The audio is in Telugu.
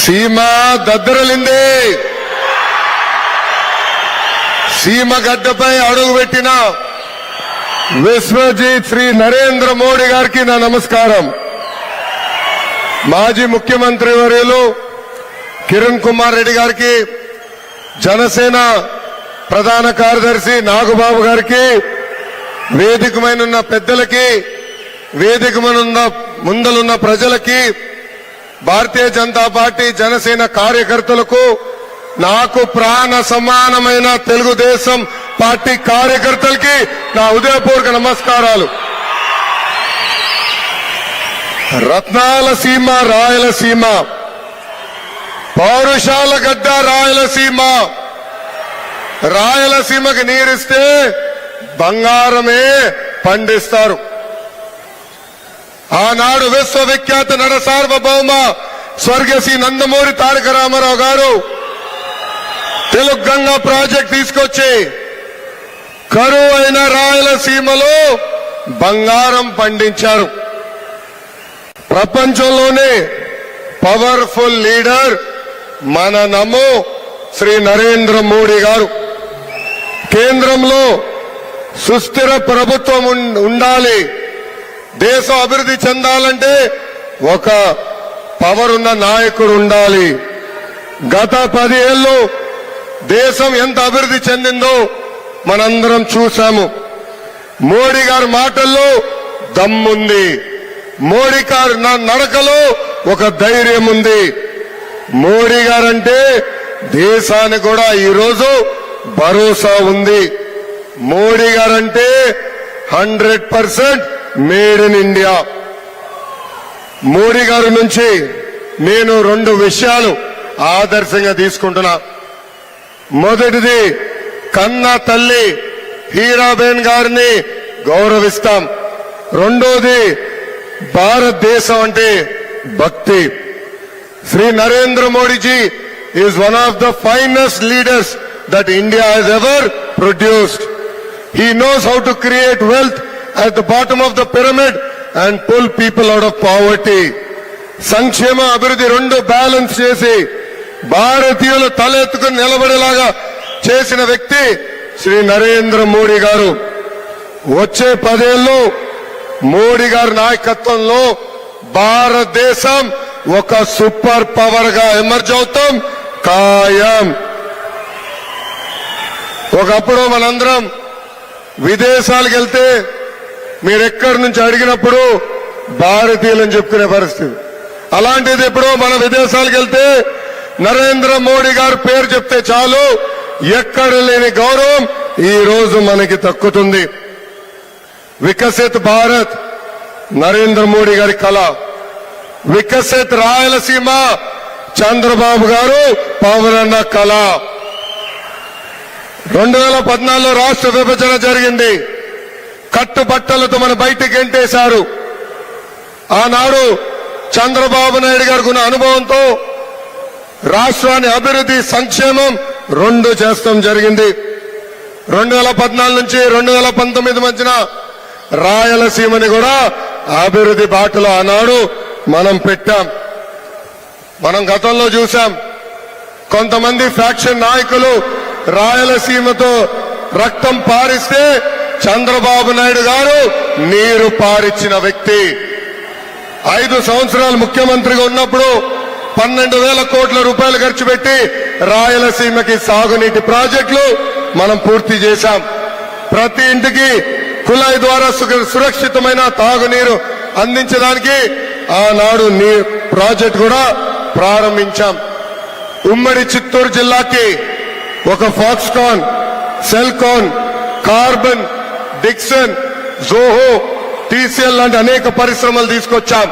సీమ దద్దరలింది. సీమ గడ్డపై అడుగుపెట్టిన విశ్వజిత్ శ్రీ నరేంద్ర మోడీ గారికి నా నమస్కారం. మాజీ ముఖ్యమంత్రి వర్యులు కిరణ్ కుమార్ రెడ్డి గారికి, జనసేన ప్రధాన కార్యదర్శి నాగబాబు గారికి, వేదికమైన పెద్దలకి, వేదికమైన ముందలున్న ప్రజలకి, భారతీయ జనతా పార్టీ జనసేన కార్యకర్తలకు, నాకు ప్రాణ సమానమైన తెలుగుదేశం పార్టీ కార్యకర్తలకి నా హృదయపూర్వక నమస్కారాలు. రత్నాల సీమ రాయలసీమ, పౌరుషాల గడ్డ రాయలసీమ. రాయలసీమకి నీరిస్తే బంగారమే పండిస్తారు. ఆనాడు విశ్వవిఖ్యాత నట సార్వభౌమ స్వర్గశ్రీ నందమూరి తారక రామారావు గారు తెలుగు గంగా ప్రాజెక్ట్ తీసుకొచ్చి కరువు అయిన రాయలసీమలో బంగారం పండించారు. ప్రపంచంలోనే పవర్ఫుల్ లీడర్ మన నమో శ్రీ నరేంద్ర మోడీ గారు. కేంద్రంలో సుస్థిర ప్రభుత్వం ఉండాలి. దేశం అభివృద్ధి చెందాలంటే ఒక పవర్ ఉన్న నాయకుడు ఉండాలి. గత 10 ఏళ్ళు దేశం ఎంత అభివృద్ధి చెందిందో మనందరం చూశాము. మోడీ గారి మాటల్లో దమ్ముంది. మోడీ గారి నడకలో ఒక ధైర్యం ఉంది. మోడీ గారంటే దేశానికి కూడా ఈరోజు భరోసా ఉంది. Modi guarantee 100% made in India. Modi గారి నుంచి నేను 2 విషయాలు ఆదర్శంగా తీసుకుంటున్నా. మొదటిది, కన్న తల్లి హీరాబేన్ గారిని గౌరవిస్తాం. రెండోది, భారతదేశం అంటే భక్తి. Shri Narendra Modiji is one of the finest leaders that India has ever produced. He knows how to create wealth at the bottom of the pyramid and pull people out of poverty. సంక్షేమ అభివృద్ధి 2 బ్యాలెన్స్ చేసి భారతీయులు తలెత్తుకుని నిలబడేలాగా చేసిన వ్యక్తి శ్రీ నరేంద్ర మోడీ గారు. వచ్చే 10 ఏళ్ళు మోడీ గారి నాయకత్వంలో భారతదేశం ఒక సూపర్ పవర్ గా ఎమర్జ్ అవుతాం ఖాయం. ఒకప్పుడు మనందరం విదేశాలకు వెళ్తే మీరెక్కడి నుంచి అడిగినప్పుడు భారతీయులని చెప్పుకునే పరిస్థితి. అలాంటిది ఇప్పుడు మన విదేశాలకు వెళ్తే నరేంద్ర మోడీ గారి పేరు చెప్తే చాలు, ఎక్కడ లేని గౌరవం ఈ రోజు మనకి దక్కుతుంది. వికసిత్ భారత్ నరేంద్ర మోడీ గారి కళ. వికసిత్ రాయలసీమ చంద్రబాబు గారు పవనన్న కళ. 2014లో రాష్ట్ర విభజన జరిగింది. కట్టుబట్టలతో మన బయటికి గెంటేశారు. ఆనాడు చంద్రబాబు నాయుడు గారికి ఉన్న అనుభవంతో రాష్ట్రాన్ని అభివృద్ధి, సంక్షేమం 2 చేస్తాం జరిగింది. 2014 నుంచి 2019 మధ్యన రాయలసీమని కూడా అభివృద్ధి బాటలో ఆనాడు మనం పెట్టాం. మనం గతంలో చూశాం, కొంతమంది ఫ్యాక్షన్ నాయకులు రాయలసీమతో రక్తం పారిస్తే చంద్రబాబు నాయుడు గారు నీరు పారిచ్చిన వ్యక్తి. 5 సంవత్సరాలు ముఖ్యమంత్రిగా ఉన్నప్పుడు 12,000 కోట్ల రూపాయలు ఖర్చు పెట్టి రాయలసీమకి సాగునీటి ప్రాజెక్టులు మనం పూర్తి చేశాం. ప్రతి ఇంటికి కుళాయి ద్వారా సురక్షితమైన తాగునీరు అందించడానికి ఆనాడు ప్రాజెక్టు కూడా ప్రారంభించాం. ఉమ్మడి చిత్తూరు జిల్లాకి ఒక Foxconn, Celkon, carbon, Dixon, Zoho, TCL లాంటి అనేక పరిశ్రమలు తీసుకొచ్చాం.